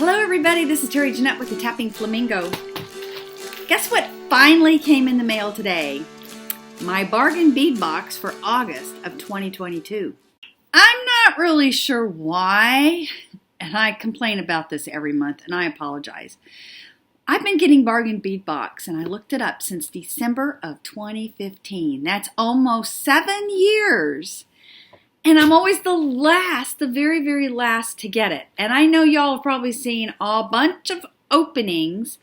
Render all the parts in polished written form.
Hello everybody, this is Terry Jeanette with the Tapping Flamingo. Guess what finally came in the mail today? My bargain bead box for August of 2022. I'm not really sure why, and I complain about this every month, and I apologize. I've been getting bargain bead box, and I looked it up since December of 2015. That's almost 7 years. And I'm always the very, very last to get it. And I know y'all have probably seen a bunch of openings,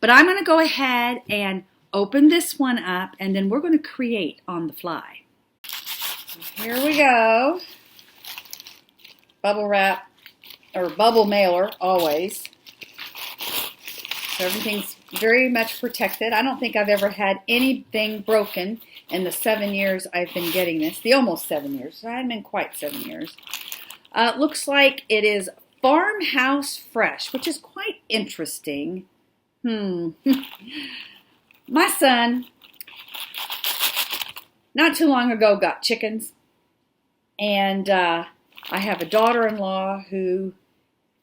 but I'm going to go ahead and open this one up, and then we're going to create on the fly. Here we go. Bubble wrap, or bubble mailer, always. So everything's very much protected. I don't think I've ever had anything broken in the 7 years I've been getting this. The almost 7 years. It hasn't been quite 7 years. Looks like it is Farmhouse Fresh, which is quite interesting. My son, not too long ago, got chickens. And I have a daughter-in-law who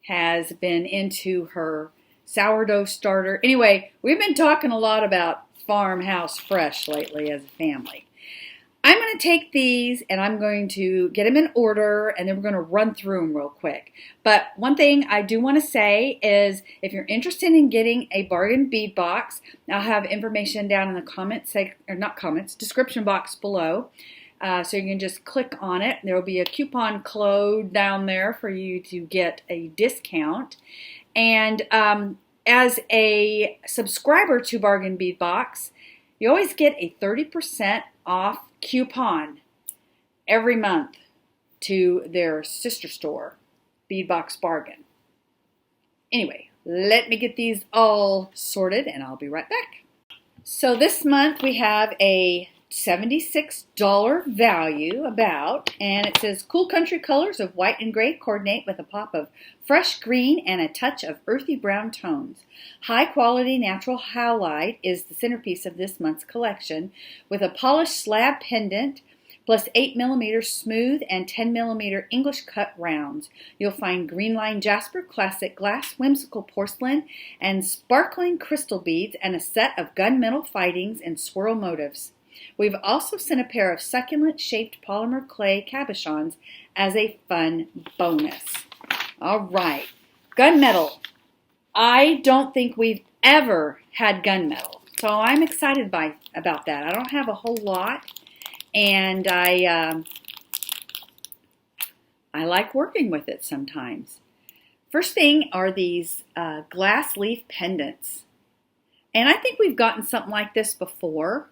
has been into her sourdough starter. Anyway, we've been talking a lot about Farmhouse Fresh lately as a family. I'm going to take these and I'm going to get them in order, and then we're going to run through them real quick. But one thing I do want to say is if you're interested in getting a bargain bead box, I'll have information down in the description box below. So you can just click on it. There will be a coupon code down there for you to get a discount. And as a subscriber to Bargain Bead Box, you always get a 30% off coupon every month to their sister store, Beadbox Bargain. Anyway, let me get these all sorted and I'll be right back. So this month we have a $76 value and it says cool country colors of white and gray coordinate with a pop of fresh green and a touch of earthy brown tones. High quality natural halide is the centerpiece of this month's collection with a polished slab pendant plus 8mm smooth and 10mm English cut rounds. You'll find green line jasper, classic glass, whimsical porcelain, and sparkling crystal beads and a set of gunmetal fightings and swirl motifs. We've also sent a pair of succulent-shaped polymer clay cabochons as a fun bonus. All right, gunmetal. I don't think we've ever had gunmetal, so I'm excited about that. I don't have a whole lot, and I like working with it sometimes. First thing are these glass leaf pendants, and I think we've gotten something like this before.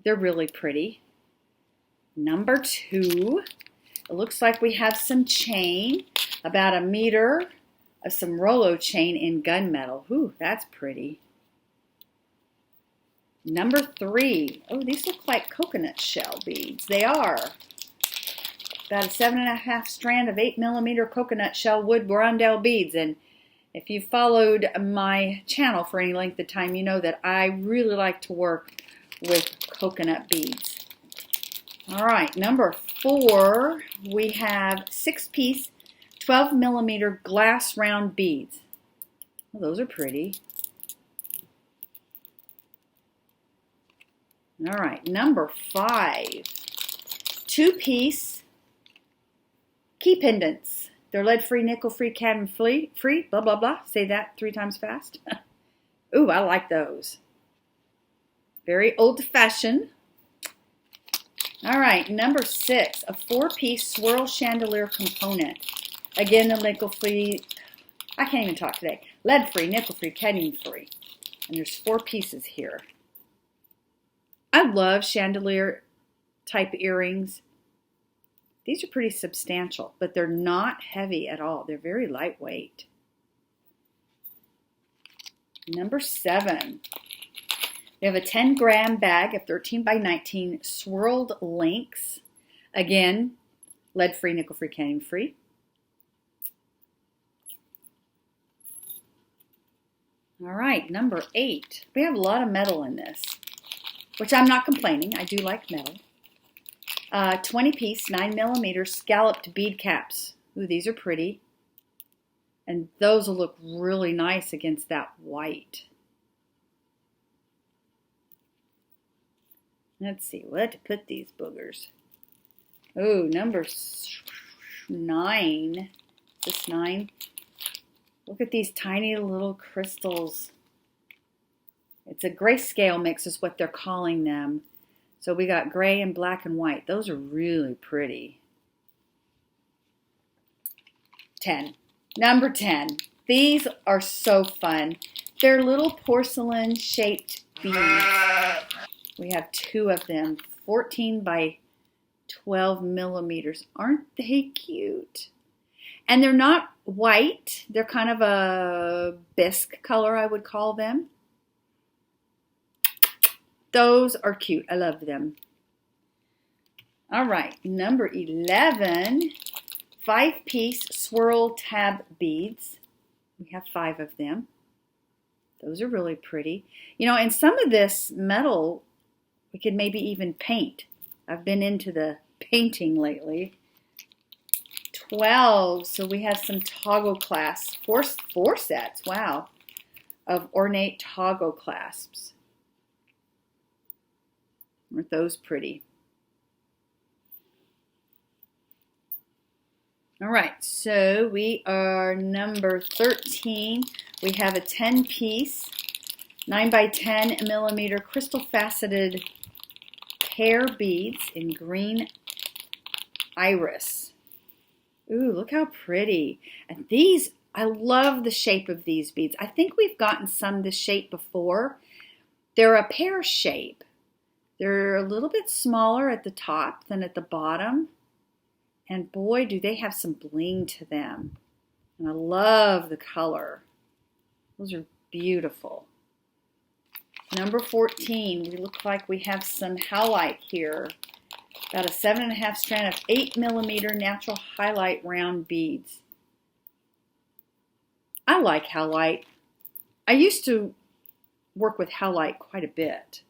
They're really pretty. Number 2, it looks like we have some chain, about 1 meter of some Rolo chain in gunmetal. Ooh, that's pretty. Number 3, oh, these look like coconut shell beads. They are. About a 7.5 strand of 8mm coconut shell wood Brondell beads. And if you've followed my channel for any length of time, you know that I really like to work with coconut beads. All right, number 4, we have 6-piece 12mm glass round beads. Well, those are pretty. All right, number 5, 2-piece key pendants. They're lead-free, nickel-free, cadmium-free, blah, blah, blah. Say that 3 times fast. Ooh, I like those. Very old-fashioned. All right, number 6, a 4-piece swirl chandelier component. Again, the nickel-free, I can't even talk today. Lead-free, nickel-free, cadmium-free. And there's 4 pieces here. I love chandelier-type earrings. These are pretty substantial, but they're not heavy at all. They're very lightweight. Number 7. We have a 10-gram bag of 13 by 19 swirled links. Again, lead-free, nickel-free, cadmium-free. All right, number 8. We have a lot of metal in this, which I'm not complaining. I do like metal. 20-piece 9mm scalloped bead caps. Ooh, these are pretty. And those will look really nice against that white. Let's see, what to put these boogers. Oh, number 9. Is this 9? Look at these tiny little crystals. It's a grayscale mix is what they're calling them. So we got gray and black and white. Those are really pretty. 10. Number 10. These are so fun. They're little porcelain shaped beads. We have 2 of them. 14 by 12 millimeters. Aren't they cute? And they're not white. They're kind of a bisque color, I would call them. Those are cute. I love them. All right, number 11, 5-piece swirl tab beads. We have 5 of them. Those are really pretty. You know, and some of this metal, we could maybe even paint. I've been into the painting lately. 12, so we have some toggle clasps. 4 sets, wow, of ornate toggle clasps. Aren't those pretty? All right, so we are number 13. We have a 10-piece, 9 by 10 millimeter crystal faceted pear beads in green iris. Ooh, look how pretty. And these, I love the shape of these beads. I think we've gotten some this shape before. They're a pear shape. They're a little bit smaller at the top than at the bottom. And boy, do they have some bling to them. And I love the color. Those are beautiful. Number 14, we look like we have some howlite here. Got a 7.5 strand of 8 millimeter natural highlight round beads. I like howlite. I used to work with howlite quite a bit.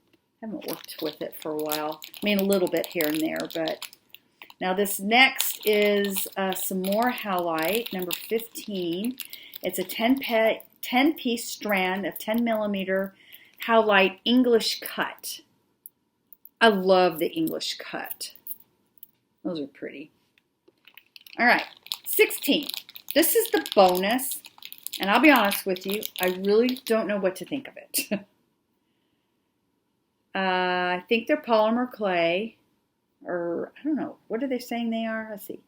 I haven't worked with it for a while. I mean, a little bit here and there, but now this next is some more howlite, number 15. It's a 10-piece strand of 10 millimeter howlite English cut. I love the English cut. Those are pretty. All right, 16. This is the bonus, and I'll be honest with you, I really don't know what to think of it. I think they're polymer clay, or I don't know. What are they saying they are? Let's see.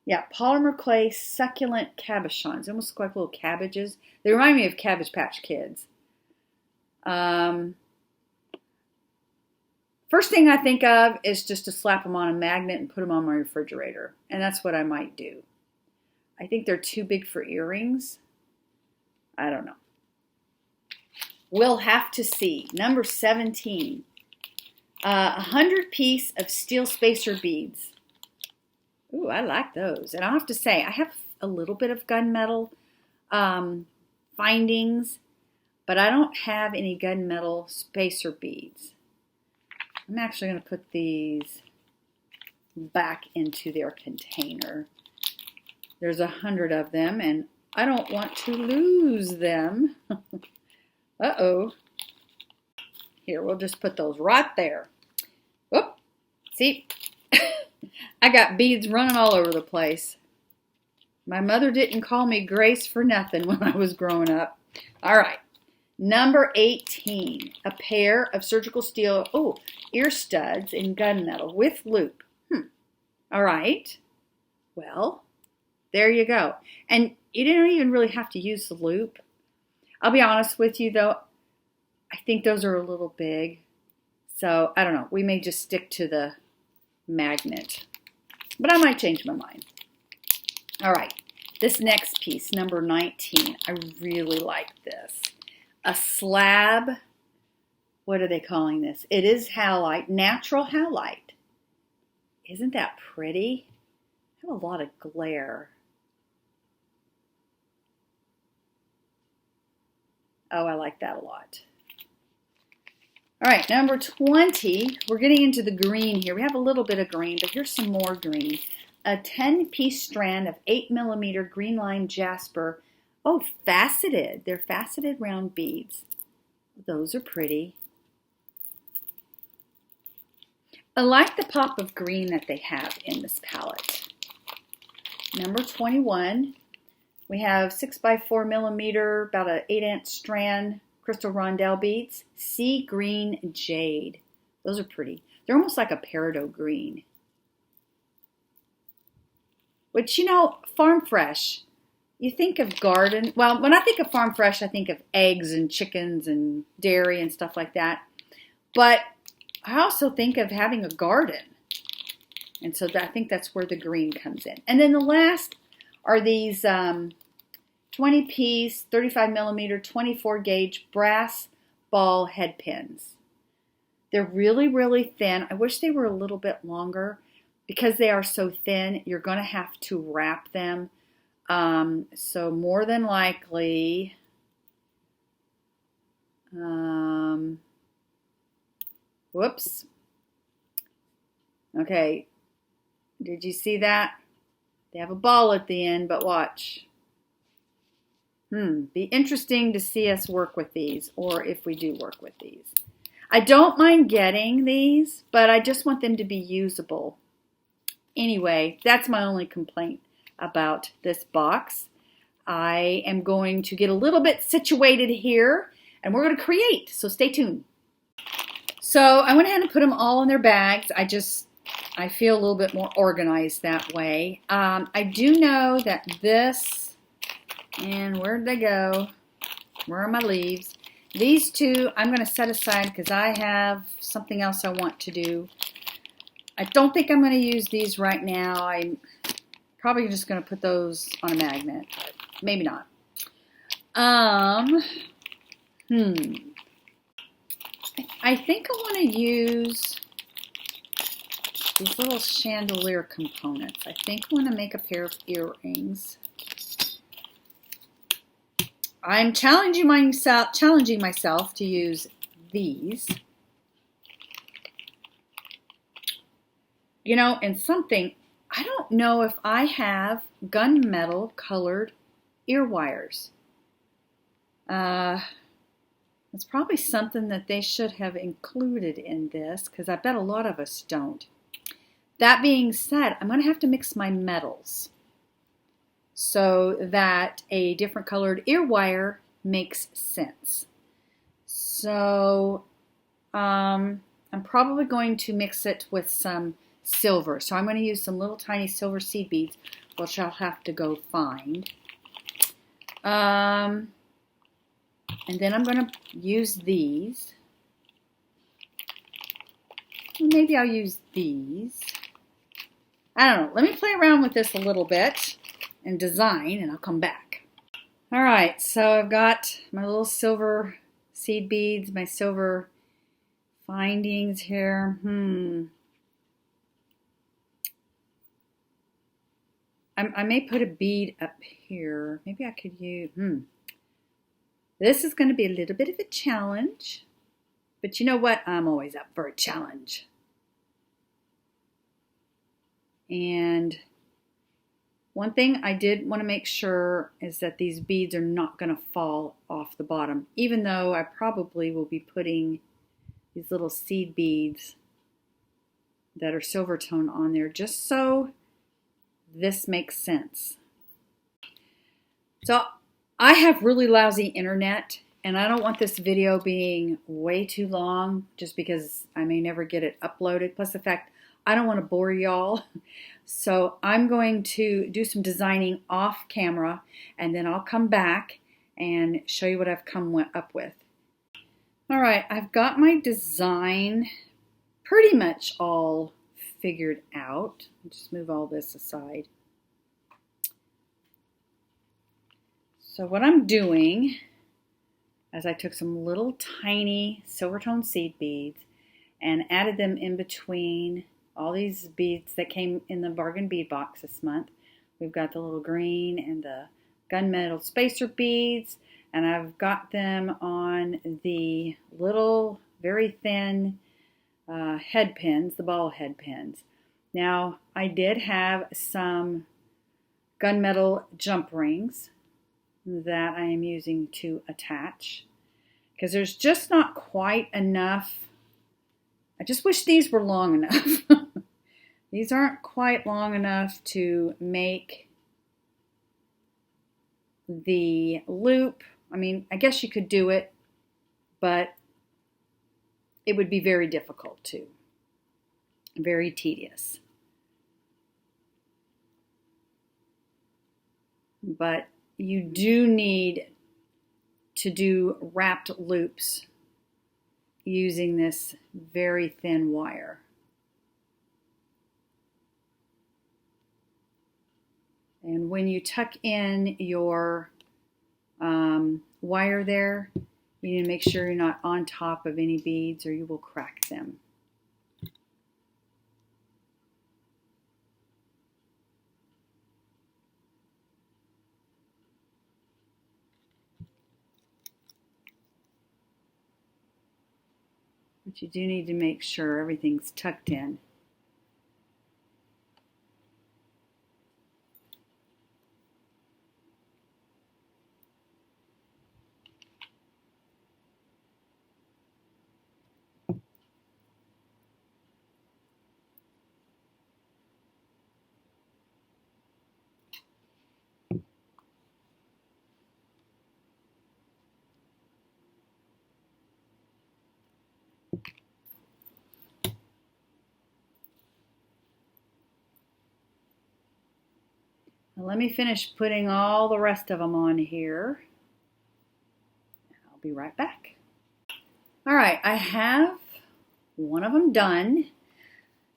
Yeah, polymer clay succulent cabochons. They almost look like little cabbages. They remind me of Cabbage Patch Kids. First thing I think of is just to slap them on a magnet and put them on my refrigerator. And that's what I might do. I think they're too big for earrings. I don't know. We'll have to see. Number 17. 100-piece of steel spacer beads. Ooh, I like those. And I'll have to say, I have a little bit of gunmetal findings, but I don't have any gunmetal spacer beads. I'm actually going to put these back into their container. There's 100 of them, and I don't want to lose them. Uh-oh. Here, we'll just put those right there. Whoop. See? I got beads running all over the place. My mother didn't call me Grace for nothing when I was growing up. All right. Number 18. A pair of surgical steel ear studs in gunmetal with loop. All right. Well, there you go. And you don't even really have to use the loop. I'll be honest with you, though. I think those are a little big. So, I don't know. We may just stick to the magnet. But I might change my mind. All right. This next piece, number 19. I really like this. A slab. What are they calling this? It is howlite. Natural howlite. Isn't that pretty? I have a lot of glare. Oh, I like that a lot. All right, number 20. We're getting into the green here. We have a little bit of green, but here's some more green. a 10-piece strand of 8mm green line jasper. Oh, faceted. They're faceted round beads. Those are pretty. I like the pop of green that they have in this palette. Number 21, we have 6x4mm, about an 8-inch strand, crystal rondelle beads, sea green jade. Those are pretty. They're almost like a peridot green. Which, you know, farm fresh. You think of garden. Well, when I think of farm fresh, I think of eggs and chickens and dairy and stuff like that. But I also think of having a garden. And so I think that's where the green comes in. And then the last are these 20-piece, 35mm, 24-gauge brass ball head pins. They're really, really thin. I wish they were a little bit longer. Because they are so thin, you're going to have to wrap them. So more than likely, whoops. Okay, did you see that? They have a ball at the end, but watch. Be interesting to see us work with these, or if we do work with these. I don't mind getting these, but I just want them to be usable. Anyway, that's my only complaint about this box. I am going to get a little bit situated here, and we're going to create, so stay tuned. So I went ahead and put them all in their bags. I feel a little bit more organized that way. I do know that this, and where'd they go? Where are my leaves? These two I'm going to set aside because I have something else I want to do. I don't think I'm going to use these right now. I'm probably just going to put those on a magnet. Maybe not. I think I want to use these little chandelier components. I think I want to make a pair of earrings. I'm challenging myself to use these. You know, and something, I don't know if I have gunmetal colored ear wires. It's probably something that they should have included in this because I bet a lot of us don't. That being said, I'm going to have to mix my metals so that a different colored ear wire makes sense. So I'm probably going to mix it with some silver. So I'm going to use some little tiny silver seed beads, which I'll have to go find. And then I'm going to use these. Maybe I'll use these. I don't know. Let me play around with this a little bit and design, and I'll come back. All right, so I've got my little silver seed beads, my silver findings here. I may put a bead up here. Maybe I could use, This is going to be a little bit of a challenge. But you know what? I'm always up for a challenge. And one thing I did want to make sure is that these beads are not going to fall off the bottom. Even though I probably will be putting these little seed beads that are silver tone on there just so this makes sense. So I have really lousy internet, and I don't want this video being way too long just because I may never get it uploaded. Plus the fact I don't want to bore y'all. So I'm going to do some designing off camera, and then I'll come back and show you what I've come up with. All right, I've got my design pretty much all figured out. Just move all this aside. So what I'm doing is I took some little tiny silver tone seed beads and added them in between all these beads that came in the bargain bead box this month. We've got the little green and the gunmetal spacer beads, and I've got them on the little very thin head pins, the ball head pins. Now, I did have some gunmetal jump rings that I am using to attach because there's just not quite enough. I just wish these were long enough. These aren't quite long enough to make the loop. I mean, I guess you could do it, but it would be very difficult too. Very tedious. But you do need to do wrapped loops using this very thin wire. And when you tuck in your wire there, you need to make sure you're not on top of any beads or you will crack them. But you do need to make sure everything's tucked in. Now let me finish putting all the rest of them on here. I'll be right back. All right, I have one of them done.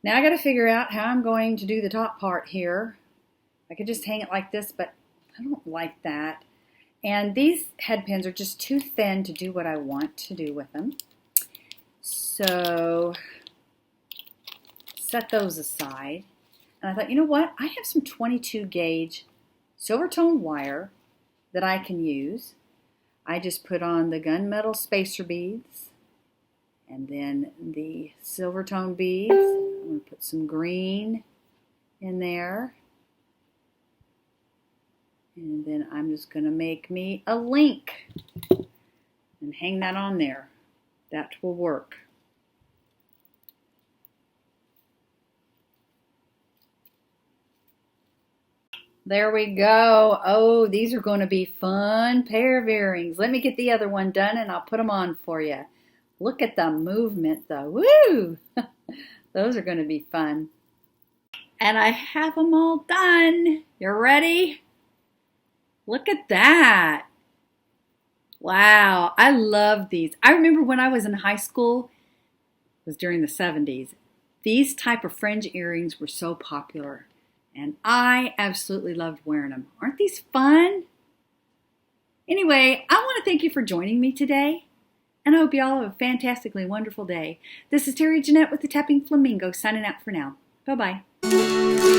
Now I got to figure out how I'm going to do the top part here. I could just hang it like this, but I don't like that. And these head pins are just too thin to do what I want to do with them. So set those aside. And I thought, you know what? I have some 22 gauge silver tone wire that I can use. I just put on the gunmetal spacer beads and then the silver tone beads. I'm going to put some green in there. And then I'm just going to make me a link and hang that on there. That will work. There we go. Oh, these are going to be fun pair of earrings. Let me get the other one done and I'll put them on for you. Look at the movement though. Woo! Those are going to be fun. And I have them all done. You ready? Look at that. Wow, I love these. I remember when I was in high school, it was during the 70s, these type of fringe earrings were so popular. And I absolutely loved wearing them. Aren't these fun? Anyway, I want to thank you for joining me today. And I hope you all have a fantastically wonderful day. This is Terry Jeanette with the Tapping Flamingo signing out for now. Bye-bye.